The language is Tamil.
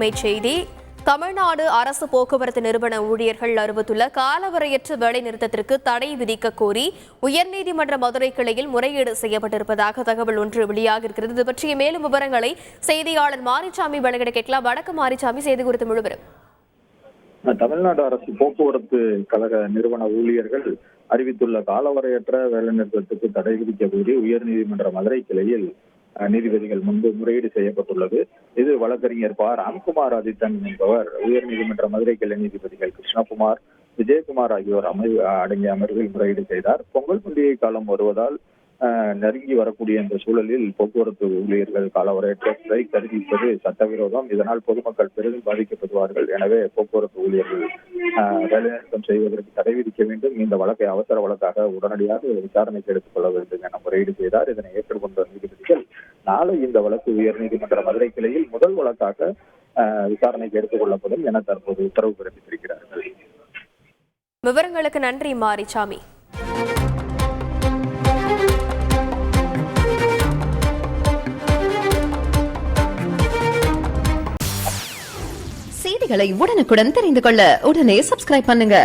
அண்மைச் செய்தி. தமிழ்நாடு அரசு போக்குவரத்து நிறுவன ஊழியர்கள் அறிவித்துள்ள காலவரையற்ற வேலை நிறுத்தத்திற்கு தடை விதிக்க கோரி உயர்நீதிமன்ற மதுரை கிளையில் முறையீடு செய்யப்பட்டிருப்பதாக தகவல் ஒன்று வெளியாகியிருக்கிறது. இது பற்றிய மேலும் விவரங்களை செய்தியாளர் மாரிசாமி வழங்கிட கேட்கலாம். வணக்கம் மாரிசாமி, செய்தி குறித்து முழுவதும். தமிழ்நாடு அரசு போக்குவரத்து கழக நிறுவன ஊழியர்கள் அறிவித்துள்ள காலவரையற்ற வேலைநிறுத்தத்துக்கு தடை விதிக்க கோரி உயர்நீதிமன்ற மதுரை கிளையில் நீதிபதிகள் முன்பு முறையீடு செய்யப்பட்டுள்ளது. இது வழக்கறிஞர் ப. ராம்குமார் ஆதித்தன் என்பவர் உயர்நீதிமன்ற மதுரை கிளை நீதிபதிகள் கிருஷ்ணகுமார், விஜயகுமார் ஆகியோர் அடங்கிய அமர்வில் முறையீடு செய்தார். பொங்கல் பண்டிகை காலம் வருவதால் நெருங்கி வரக்கூடிய இந்த சூழலில் போக்குவரத்து ஊழியர்கள் காலவரையற்ற ஸ்ட்ரைக் அறிவிப்பது சட்டவிரோதம். இதனால் பொதுமக்கள் பெரிதும் பாதிக்கப்படுவார்கள். எனவே போக்குவரத்து ஊழியர்கள் வேலைநிறுத்தம் செய்வதற்கு தடை விதிக்க வேண்டும். இந்த வழக்கை அவசர வழக்காக உடனடியாக விசாரணைக்கு எடுத்துக் கொள்ள வேண்டும் என முறையீடு செய்தார். இதனை ஏற்றுக்கொண்ட நீதிபதிகள் நாளை இந்த வழக்கு உயர்நீதிமன்ற மதுரை கிளையில் முதல் வழக்காக விசாரணைக்கு எடுத்துக் கொள்ளப்படும் என தற்போது உத்தரவு பிறப்பித்திருக்கிறார்கள். விவரங்களுக்கு நன்றி மாரிசாமி. செய்திகளை உடனுக்குடன் தெரிந்து கொள்ள உடனே சப்ஸ்கிரைப் பண்ணுங்க.